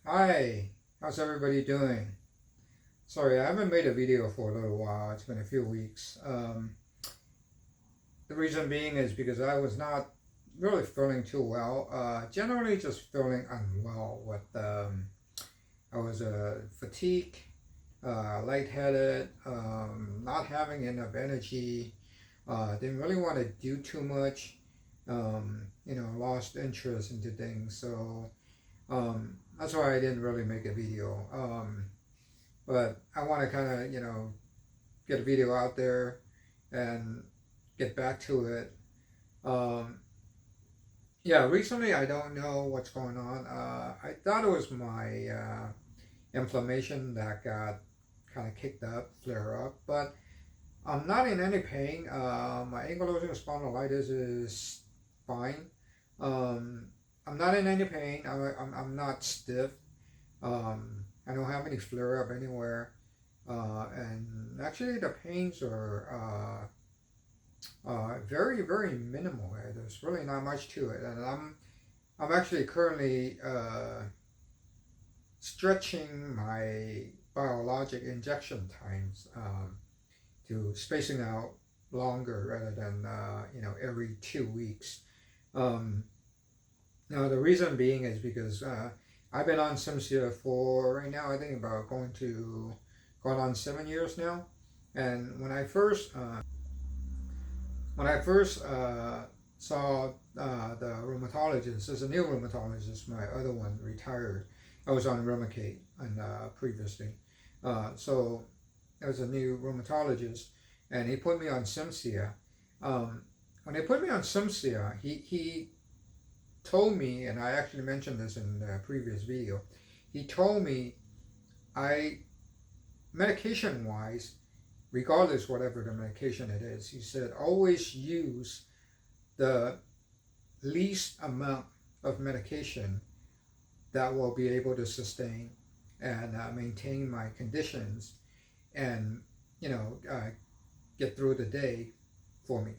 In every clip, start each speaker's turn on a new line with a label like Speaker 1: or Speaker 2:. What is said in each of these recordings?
Speaker 1: Hi, how's everybody doing? Sorry, I haven't made a video for a little while. It's been a few weeks. The reason being is because I was not really feeling too well. Generally, just feeling unwell. I was fatigued, lightheaded, not having enough energy. Didn't really want to do too much. Lost interest into things. So that's why I didn't really make a video. But I want to kind of, get a video out there and get back to it. Um, yeah, recently I don't know what's going on. I thought it was my inflammation that got kind of kicked up, flare up, but I'm not in any pain. My ankylosing spondylitis is fine. Um, I'm not in any pain. I'm not stiff. I don't have any flare up anywhere. And actually, the pains are very, very minimal. There's really not much to it. And I'm actually currently stretching my biologic injection times to spacing out longer rather than every 2 weeks. Um, Now the reason being is because I've been on Simsia for right now. I think about going on 7 years now. And when I first saw the rheumatologist, there's a new rheumatologist. My other one retired. I was on Remicade and previously, so there was a new rheumatologist, and he put me on Simsia. When they put me on Simsia, he told me, and I actually mentioned this in the previous video, he told me I, medication wise, regardless whatever the medication it is, he said always use the least amount of medication that will be able to sustain and maintain my conditions and get through the day for me.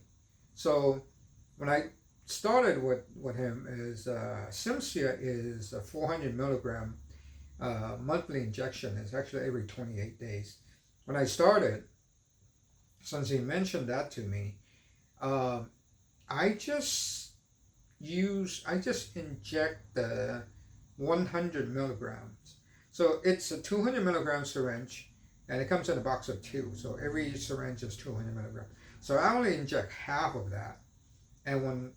Speaker 1: So when I started with him is Simsia is a 400 milligram monthly injection. It's actually every 28 days. When I started, since he mentioned that to me, uh, I just inject the 100 milligrams. So it's a 200 milligram syringe, and it comes in a box of two. So every syringe is 200 milligrams. So I only inject half of that, and with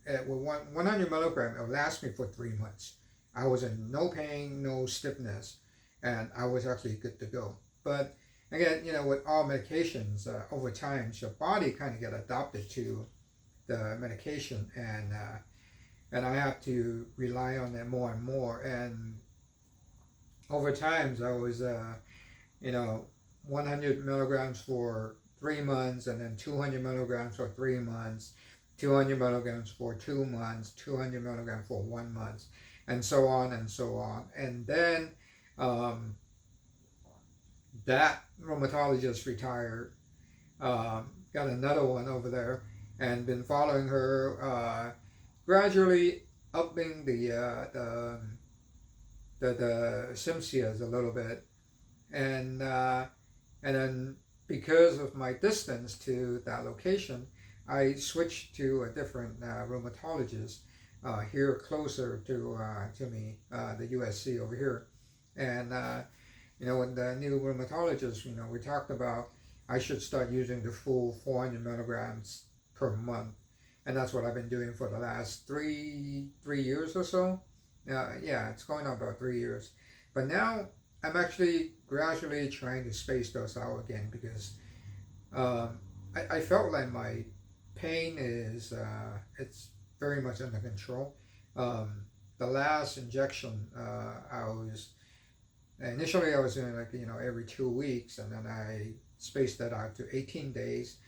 Speaker 1: 100 milligram, it'll last me for 3 months. I was in no pain, no stiffness, and I was actually good to go. But again, with all medications, over time, your body kind of get adopted to the medication, and I have to rely on it more and more. And over times, I was, 100 milligrams for 3 months, and then 200 milligrams for 3 months, 200 milligrams for 2 months, 200 milligrams for 1 month, and so on and so on. And then that rheumatologist retired, got another one over there, and been following her, gradually upping the Simsias a little bit, and then because of my distance to that location, I switched to a different rheumatologist here closer to me, the USC over here, and with the new rheumatologist, we talked about I should start using the full 400 milligrams per month, and that's what I've been doing for the last three years or so. Yeah, it's going on about 3 years, but now I'm actually gradually trying to space those out again because I felt like my pain is it's very much under control. The last injection, initially I was doing every 2 weeks, and then I spaced that out to 18 days,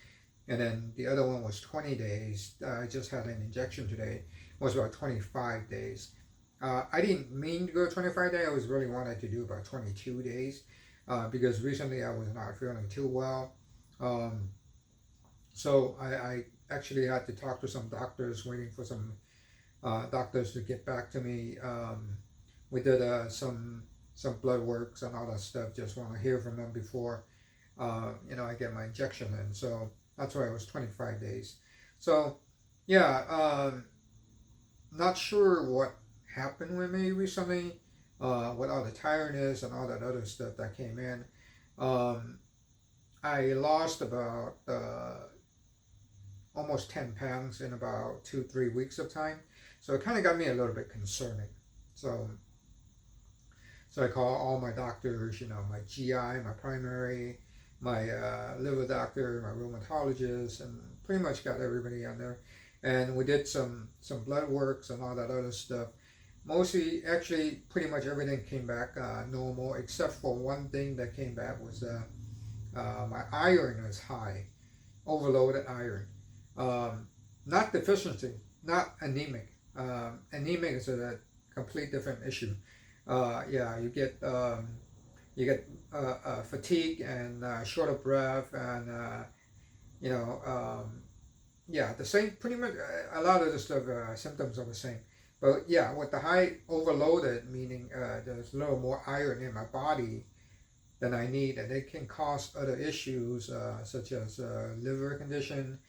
Speaker 1: and then the other one was 20 days. I just had an injection today. It was about 25 days. I didn't mean to go 25 days. I was really wanted to do about 22 days because recently I was not feeling too well. So I actually had to talk to some doctors, waiting for some doctors to get back to me. We did some some blood works and all that stuff. Just want to hear from them before I get my injection in. So that's why it was 25 days. So yeah, not sure what happened with me recently, with all the tiredness and all that other stuff that came in. Um, I lost about almost 10 pounds in about 2, 3 weeks of time. So it kind of got me a little bit concerning. So, so I call all my doctors, my GI, my primary, my liver doctor, my rheumatologist, and pretty much got everybody on there. And we did some blood works and all that other stuff. Mostly, actually, pretty much everything came back normal, except for one thing that came back was my iron is high, overloaded iron. Not deficiency, not anemic. Anemic is a complete different issue. Yeah, you get fatigue and short of breath, and you know, yeah, the same. Pretty much, a lot of the stuff symptoms are the same. But yeah, with the high overloaded, meaning there's a little more iron in my body than I need, and it can cause other issues such as liver condition,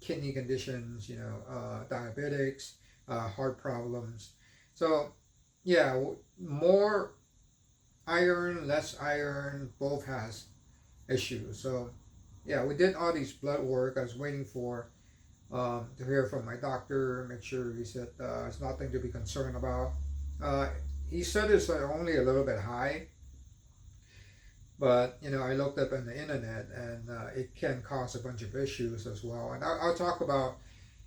Speaker 1: kidney conditions, diabetics, heart problems. So yeah, more iron, less iron, both has issues. So yeah, we did all these blood work. I was waiting for to hear from my doctor, make sure he said it's nothing to be concerned about. Uh, he said it's only a little bit high, but I looked up on the internet, and it can cause a bunch of issues as well. And I'll talk about.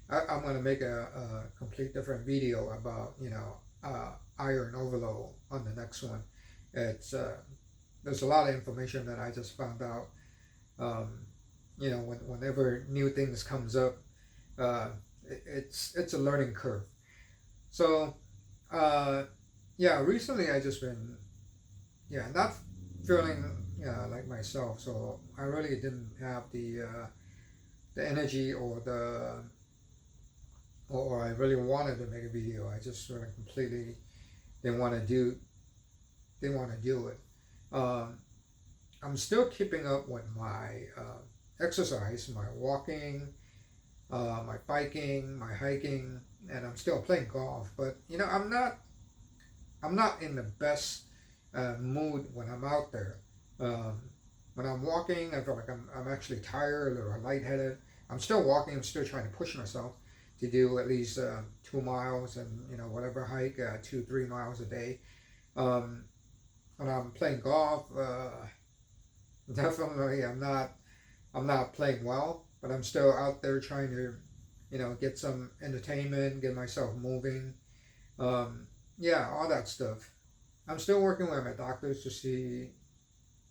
Speaker 1: I'm going to make a complete different video about iron overload on the next one. It's there's a lot of information that I just found out. Whenever new things comes up, it's a learning curve. So yeah, recently I just been not feeling like myself. So I really didn't have the energy or I really wanted to make a video. I just sort of completely didn't want to do it. I'm still keeping up with my exercise, my walking, my biking, my hiking, and I'm still playing golf. But I'm not in the best mood when I'm out there. When I'm walking, I feel like I'm actually tired, a little lightheaded. I'm still walking. I'm still trying to push myself to do at least 2 miles and whatever hike, 2, 3 miles a day. When I'm playing golf, definitely I'm not playing well, but I'm still out there trying to get some entertainment, get myself moving. Yeah, all that stuff. I'm still working with my doctors to see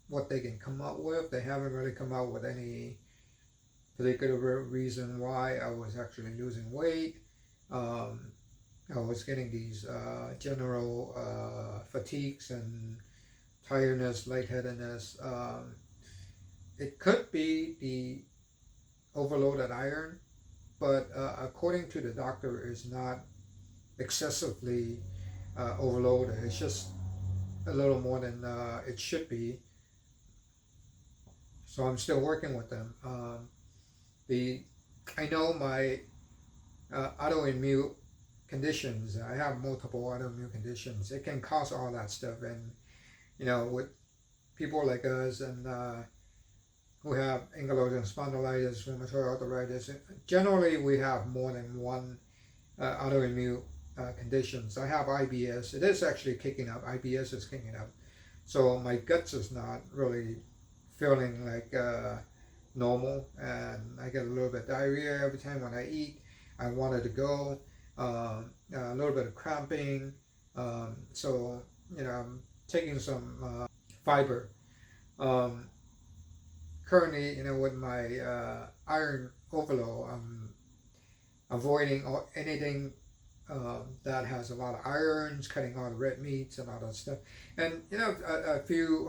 Speaker 1: what they can come up with. They haven't really come out with any particular reason why I was actually losing weight. I was getting these general fatigues and tiredness, lightheadedness. It could be the overloaded iron, but according to the doctor, it's not excessively overloaded. It's just a little more than it should be. So I'm still working with them. I know my autoimmune conditions. I have multiple autoimmune conditions. It can cause all that stuff, and with people like us and who have ankylosing spondylitis, rheumatoid arthritis, generally we have more than one autoimmune conditions. I have IBS. It is actually kicking up. IBS is kicking up. So my guts is not really feeling like normal, and I get a little bit of diarrhea every time when I eat. I wanted to go. A little bit of cramping. So I'm taking some fiber. Currently, with my iron overload, I'm avoiding anything that has a lot of irons, cutting all the red meats and all that stuff. And a few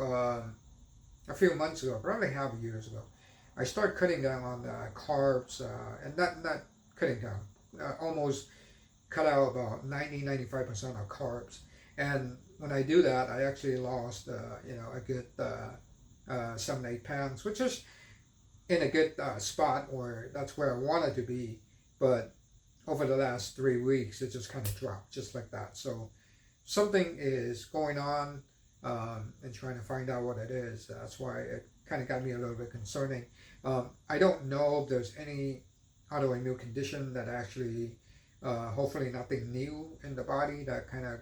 Speaker 1: months ago, probably half a year ago, I started cutting down on carbs, and not cutting down, almost cut out about 90-95% of carbs. And when I do that, I actually lost a good 7 8 pounds, which is in a good spot where that's where I wanted to be. But over the last 3 weeks, it just kind of dropped just like that. So something is going on, and trying to find out what it is. That's why it kind of got me a little bit concerning. I don't know if there's any autoimmune condition that actually, hopefully nothing new in the body that kind of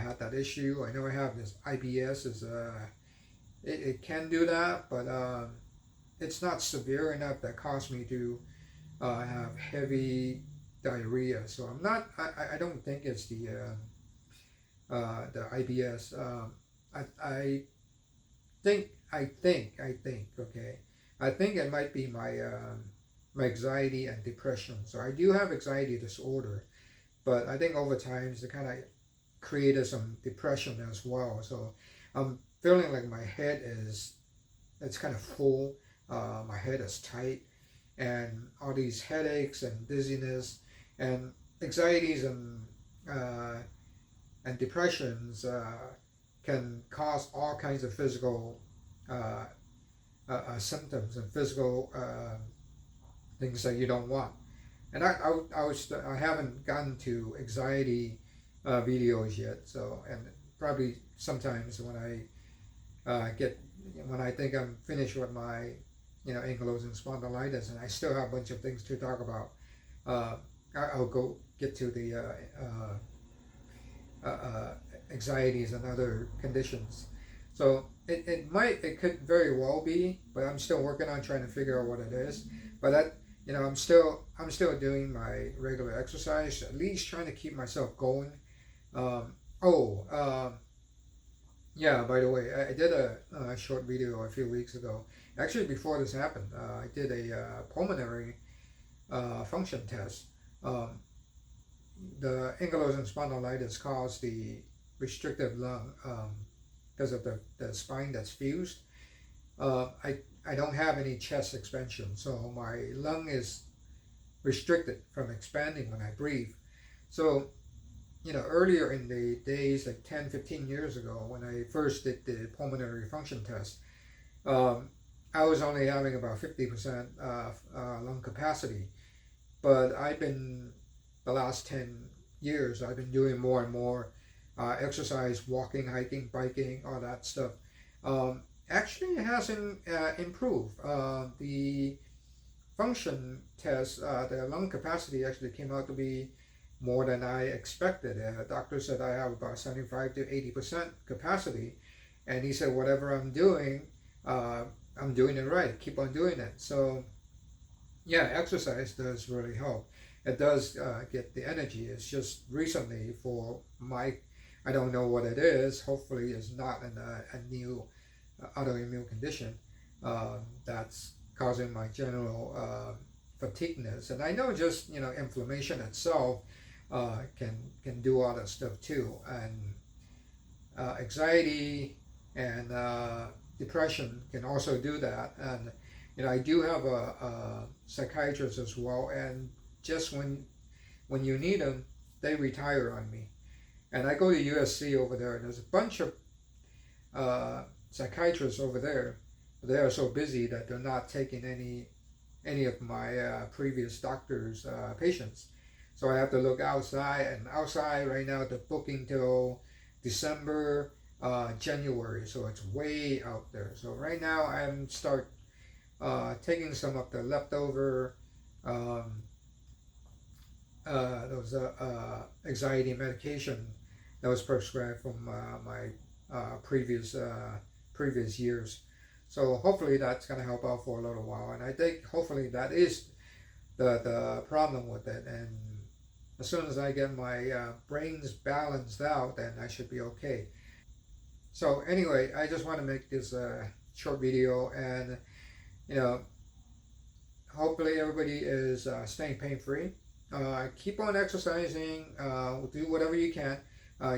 Speaker 1: had that issue. I know I have this IBS, it can do that, but it's not severe enough that caused me to have heavy diarrhea. So I'm not. I don't think it's the IBS. I think. Okay. I think it might be my anxiety and depression. So I do have anxiety disorder, but I think over time it kind of created some depression as well. So I'm feeling like my head it's kind of full. My head is tight, and all these headaches and dizziness and anxieties and depressions can cause all kinds of physical symptoms and physical things that you don't want. And I haven't gotten to anxiety videos yet. So, and probably sometimes when I think I'm finished with my ankylosing spondylitis, and I still have a bunch of things to talk about, I'll go get to the anxieties and other conditions. So it could very well be, but I'm still working on trying to figure out what it is. But I'm still doing my regular exercise, at least trying to keep myself going. Yeah, by the way, I did a short video a few weeks ago. Actually, before this happened, I did a pulmonary function test. The ankylosing spondylitis caused the restrictive lung because of the spine that's fused. I don't have any chest expansion, so my lung is restricted from expanding when I breathe. So, earlier in the days, like 10, 15 years ago, when I first did the pulmonary function test, I was only having about 50% lung capacity. But the last 10 years, I've been doing more and more exercise, walking, hiking, biking, all that stuff. Actually, it hasn't improved. The function test, the lung capacity actually came out to be more than I expected. The doctor said I have about 75 to 80% capacity, and he said whatever I'm doing it right. Keep on doing it. So, yeah, exercise does really help. It does get the energy. It's just recently I don't know what it is. Hopefully, it's not a new autoimmune condition that's causing my general fatigueness. And I know just inflammation itself can do all that stuff too, and anxiety and depression can also do that. And I do have a psychiatrist as well, and just when you need them, they retire on me. And I go to USC over there, and there's a bunch of psychiatrists over there. They are so busy that they're not taking any of my previous doctor's patients. So I have to look outside, and outside right now they're booking till December, January. So it's way out there. So right now I'm start taking some of the leftover those anxiety medication that was prescribed from my previous years. So hopefully that's going to help out for a little while, and I think hopefully that is the problem with it. And as soon as I get my brains balanced out, then I should be okay. So anyway, I just want to make this short video, and hopefully everybody is staying pain-free. Keep on exercising. Do whatever you can,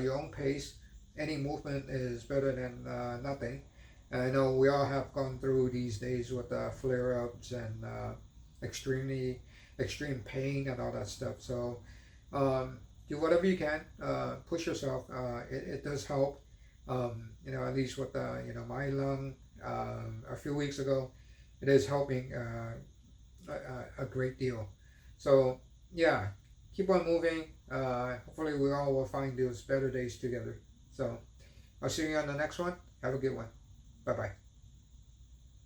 Speaker 1: your own pace. Any movement is better than nothing. And I know we all have gone through these days with flare-ups and extreme pain and all that stuff. So do whatever you can. Push yourself. It does help. At least with my lung a few weeks ago, it is helping a great deal. So yeah, keep on moving. Hopefully we all will find those better days together. So I'll see you on the next one. Have a good one. Bye bye.